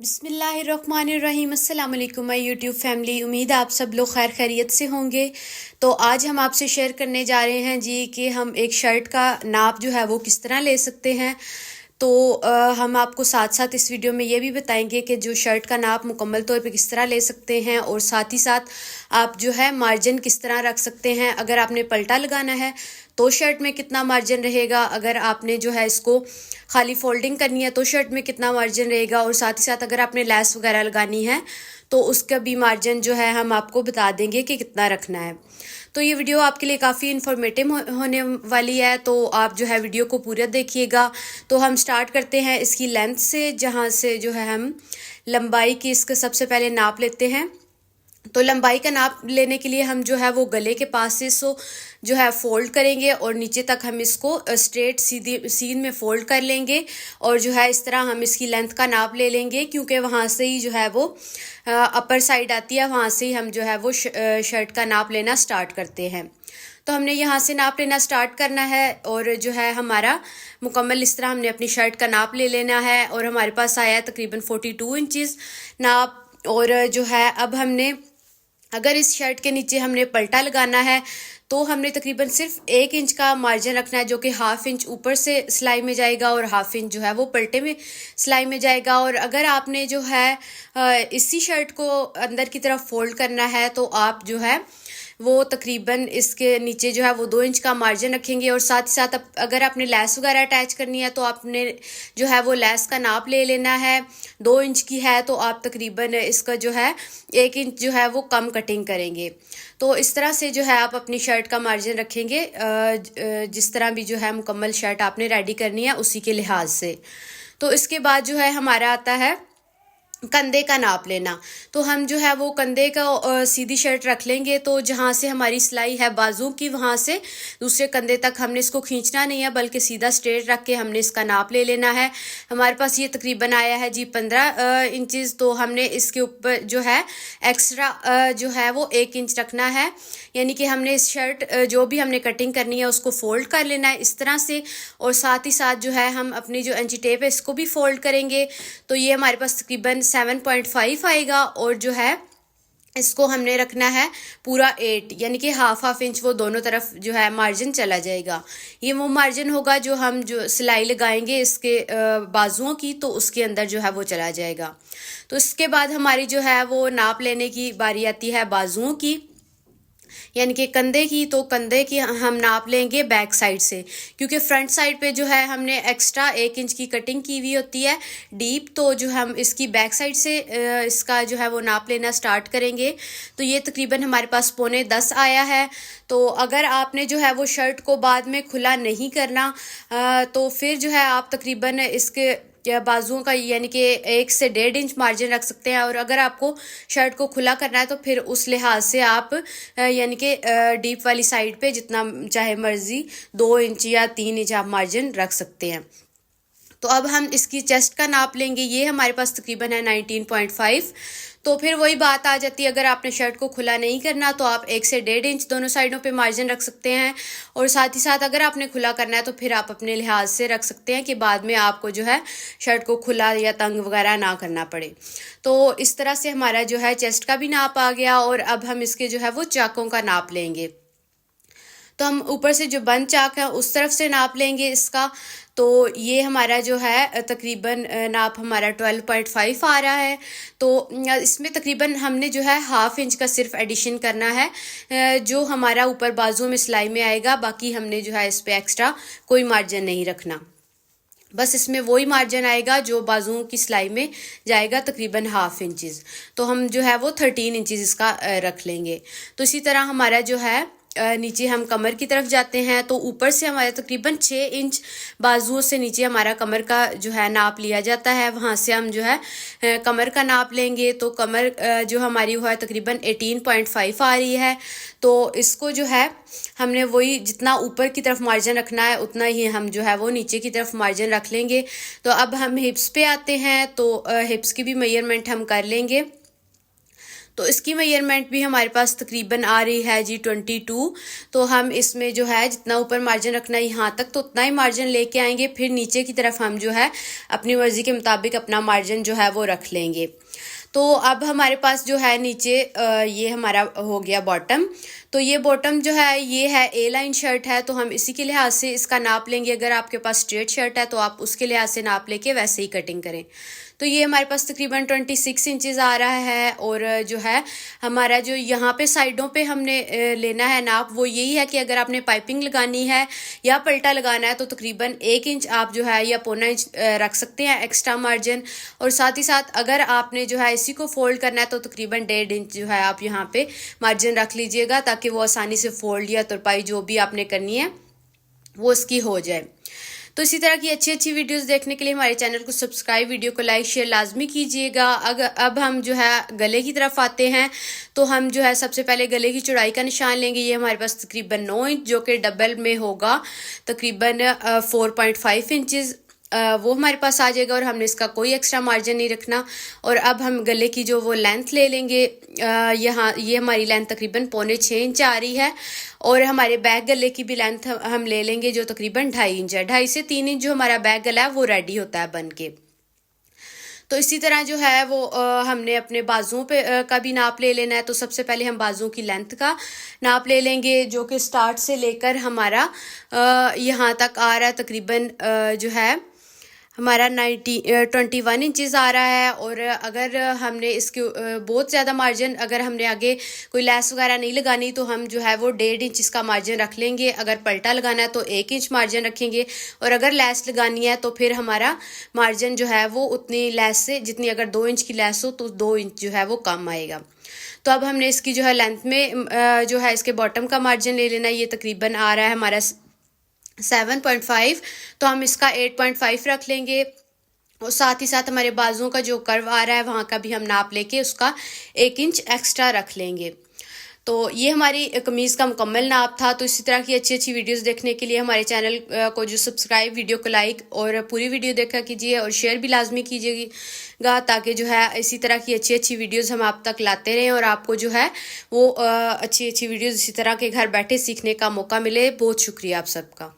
बिस्मिल्लाहिर्रहमानिर्रहीम। अस्सलाम वालेकुम माय यूट्यूब फैमिली। उम्मीद है आप सब लोग खैर खैरियत से होंगे। तो आज हम आपसे शेयर करने जा रहे हैं जी कि हम एक शर्ट का नाप जो है वो किस तरह ले सकते हैं। तो हम आपको साथ साथ इस वीडियो में ये भी बताएंगे कि जो शर्ट का नाप मुकम्मल तौर पे किस तरह ले सकते हैं, और साथ ही साथ आप जो है मार्जिन किस तरह रख सकते हैं। अगर आपने पल्टा लगाना है तो शर्ट में कितना मार्जिन रहेगा, अगर आपने जो है इसको खाली फोल्डिंग करनी है तो शर्ट में कितना मार्जिन रहेगा, और साथ ही साथ अगर आपने लेस वगैरह लगानी है तो उसका भी मार्जिन जो है हम आपको बता देंगे कि कितना रखना है। तो ये वीडियो आपके लिए काफ़ी इन्फॉर्मेटिव होने वाली है, तो आप जो है वीडियो को पूरा देखिएगा। तो हम स्टार्ट करते हैं इसकी लेंथ से, जहाँ से जो है हम लंबाई की इसका सबसे पहले नाप लेते हैं। तो लंबाई का नाप लेने के लिए हम जो है वो गले के पास से इसको जो है फोल्ड करेंगे और नीचे तक हम इसको स्ट्रेट सीधी सीन में फोल्ड कर लेंगे, और जो है इस तरह हम इसकी लेंथ का नाप ले लेंगे, क्योंकि वहाँ से ही जो है वो अपर साइड आती है, वहाँ से ही हम जो है वो शर्ट का नाप लेना स्टार्ट करते हैं। तो हमने यहाँ से नाप लेना स्टार्ट करना है, और जो है हमारा मुकम्मल इस तरह हमने अपनी शर्ट का नाप ले लेना है, और हमारे पास आया है तकरीबन 42 इंचज़ नाप। और जो है अब हमने अगर इस शर्ट के नीचे हमने पल्टा लगाना है तो हमने तकरीबन सिर्फ 1 इंच का मार्जिन रखना है, जो कि हाफ इंच ऊपर से सिलाई में जाएगा और हाफ इंच जो है वो पल्टे में सिलाई में जाएगा। और अगर आपने जो है इसी शर्ट को अंदर की तरफ फोल्ड करना है तो आप जो है वो तकरीबन इसके नीचे जो है वो 2 इंच का मार्जिन रखेंगे, और साथ ही साथ अगर आपने लेस वगैरह अटैच करनी है तो आपने जो है वो लेस का नाप ले लेना है। 2 इंच की है तो आप तकरीबन इसका जो है 1 इंच जो है वो कम कटिंग करेंगे। तो इस तरह से जो है आप अपनी शर्ट का मार्जिन रखेंगे, जिस तरह भी जो है मुकम्मल शर्ट आपने रेडी करनी है उसी के लिहाज से। तो इसके बाद जो है हमारा आता है कंधे का नाप लेना। तो हम जो है वो कंधे का सीधी शर्ट रख लेंगे, तो जहाँ से हमारी सिलाई है बाजू की वहाँ से दूसरे कंधे तक हमने इसको खींचना नहीं है, बल्कि सीधा स्ट्रेट रख के हमने इसका नाप ले लेना है। हमारे पास ये तकरीबन आया है जी 15 इंचज़। तो हमने इसके ऊपर जो है एक्स्ट्रा जो है वो 1 इंच रखना है, यानी कि हमने इस शर्ट जो भी हमने कटिंग करनी है उसको फोल्ड कर लेना है इस तरह से, और साथ ही साथ जो है हम अपनी जो इंची टेप है इसको भी फोल्ड करेंगे। तो ये हमारे पास तकरीबन 7.5 आएगा, और जो है इसको हमने रखना है पूरा 8, यानी कि हाफ इंच वो दोनों तरफ जो है मार्जिन चला जाएगा। ये वो मार्जिन होगा जो हम जो सिलाई लगाएंगे इसके बाजुओं की, तो उसके अंदर जो है वो चला जाएगा। तो इसके बाद हमारी जो है वो नाप लेने की बारी आती है बाजुओं की, यानी कि कंधे की। तो कंधे की हम नाप लेंगे बैक साइड से, क्योंकि फ्रंट साइड पे जो है हमने एक्स्ट्रा 1 इंच की कटिंग की हुई होती है डीप। तो जो हम इसकी बैक साइड से इसका जो है वो नाप लेना स्टार्ट करेंगे। तो ये तकरीबन हमारे पास 9.25 आया है। तो अगर आपने जो है वो शर्ट को बाद में खुला नहीं करना तो फिर जो है आप तकरीबन इसके या बाजुओं का यानी कि 1 से 1.5 इंच मार्जिन रख सकते हैं, और अगर आपको शर्ट को खुला करना है तो फिर उस लिहाज से आप यानी कि डीप वाली साइड पे जितना चाहे मर्जी 2 इंच या 3 इंच आप मार्जिन रख सकते हैं। तो अब हम इसकी चेस्ट का नाप लेंगे, ये हमारे पास तकरीबन है 19.5। तो फिर वही बात आ जाती है, अगर आपने शर्ट को खुला नहीं करना तो आप 1 से 1.5 इंच दोनों साइडों पे मार्जिन रख सकते हैं, और साथ ही साथ अगर आपने खुला करना है तो फिर आप अपने लिहाज से रख सकते हैं कि बाद में आपको जो है शर्ट को खुला या तंग वगैरह ना करना पड़े। तो इस तरह से हमारा जो है चेस्ट का भी नाप आ गया, और अब हम इसके जो है वो चाकों का नाप लेंगे। तो हम ऊपर से जो बंद चाक है उस तरफ से नाप लेंगे इसका। तो ये हमारा जो है तकरीबन नाप हमारा 12.5 आ रहा है। तो इसमें तकरीबन हमने जो है हाफ इंच का सिर्फ एडिशन करना है जो हमारा ऊपर बाजू में सिलाई में आएगा। बाकी हमने जो है इस पर एक्स्ट्रा कोई मार्जिन नहीं रखना, बस इसमें वही मार्जिन आएगा जो बाजुओं की सिलाई में जाएगा, तकरीबन हाफ इंचज़। तो हम जो है वो 13 इंचज़ इसका रख लेंगे। तो इसी तरह हमारा जो है नीचे हम कमर की तरफ जाते हैं। तो ऊपर से हमारे तकरीबन 6 इंच बाजुओं से नीचे हमारा कमर का जो है नाप लिया जाता है, वहाँ से हम जो है कमर का नाप लेंगे। तो कमर जो हमारी वो है तकरीबन 18.5 आ रही है। तो इसको जो है हमने वही जितना ऊपर की तरफ मार्जिन रखना है उतना ही हम जो है वो नीचे की तरफ मार्जिन रख लेंगे। तो अब हम हिप्स पे आते हैं, तो हिप्स की भी मेजरमेंट हम कर लेंगे। तो इसकी मेजरमेंट भी हमारे पास तकरीबन आ रही है जी 22। तो हम इसमें जो है जितना ऊपर मार्जिन रखना है यहाँ तक तो उतना ही मार्जिन लेके आएंगे, फिर नीचे की तरफ हम जो है अपनी मर्ज़ी के मुताबिक अपना मार्जिन जो है वो रख लेंगे। तो अब हमारे पास जो है नीचे ये हमारा हो गया बॉटम। तो ये बॉटम जो है ये है ए लाइन शर्ट है, तो हम इसी के लिहाज से इसका नाप लेंगे। अगर आपके पास स्ट्रेट शर्ट है तो आप उसके लिहाज से नाप लेके वैसे ही कटिंग करें। तो ये हमारे पास तकरीबन 26 इंचज़ आ रहा है। और जो है हमारा जो यहाँ पे साइडों पे हमने लेना है नाप, वो यही है कि अगर आपने पाइपिंग लगानी है या पल्टा लगाना है तो तकरीबन 1 इंच आप जो है या पौना इंच रख सकते हैं एक्स्ट्रा मार्जिन। और साथ ही साथ अगर आपने जो है इसी को फोल्ड करना है तो तकरीबन 1.5 इंच जो है आप यहाँ पे मार्जिन रख लीजिएगा, ताकि वो आसानी से फोल्ड या तुरपाई जो भी आपने करनी है वो इसकी हो जाए। तो इसी तरह की अच्छी अच्छी वीडियोस देखने के लिए हमारे चैनल को सब्सक्राइब, वीडियो को लाइक शेयर लाजमी कीजिएगा। अब हम जो है गले की तरफ आते हैं। तो हम जो है सबसे पहले गले की चौड़ाई का निशान लेंगे। ये हमारे पास तकरीबन 9 इंच जो कि डबल में होगा तकरीबन 4.5 इंचज़ वो हमारे पास आ जाएगा, और हमने इसका कोई एक्स्ट्रा मार्जिन नहीं रखना। और अब हम गले की जो वो लेंथ ले लेंगे। यहाँ ये हमारी लेंथ तकरीबन 6.25 इंच आ रही है। और हमारे बैक गले की भी लेंथ हम ले लेंगे जो तकरीबन 2.5 इंच है। 2.5 से 3 इंच जो हमारा बैक गला है वो रेडी होता है बन के। तो इसी तरह जो है वो हमने अपने बाजुओं पे का भी नाप ले लेना है। तो सबसे पहले हम बाजुओं की लेंथ का नाप ले लेंगे, जो कि स्टार्ट से लेकर हमारा यहाँ तक आ रहा है तकरीबन जो है हमारा 21 इंचज़ आ रहा है। और अगर हमने इसके बहुत ज़्यादा मार्जिन, अगर हमने आगे कोई लैस वगैरह नहीं लगानी तो हम जो है वो 1.5 इंच इसका मार्जिन रख लेंगे। अगर पल्टा लगाना है तो 1 इंच मार्जिन रखेंगे, और अगर लैस लगानी है तो फिर हमारा मार्जिन जो है वो उतनी लैस से, जितनी अगर 2 इंच की लैस हो तो 2 इंच जो है वो कम आएगा। तो अब हमने इसकी जो है लेंथ में जो है इसके बॉटम का मार्जिन ले लेना। ये तकरीबन आ रहा है हमारा 7.5, तो हम इसका 8.5 रख लेंगे। और साथ ही साथ हमारे बाजुओं का जो कर्व आ रहा है वहाँ का भी हम नाप लेके उसका 1 इंच एक्स्ट्रा रख लेंगे। तो ये हमारी कमीज़ का मुकम्मल नाप था। तो इसी तरह की अच्छी अच्छी वीडियोस देखने के लिए हमारे चैनल को जो सब्सक्राइब, वीडियो को लाइक और पूरी वीडियो देखा कीजिए, और शेयर भी लाजमी कीजिएगा, ताकि जो है इसी तरह की अच्छी अच्छी वीडियोस हम आप तक लाते रहें और आपको जो है वो अच्छी अच्छी वीडियोस इसी तरह के घर बैठे सीखने का मौका मिले। बहुत शुक्रिया आप सबका।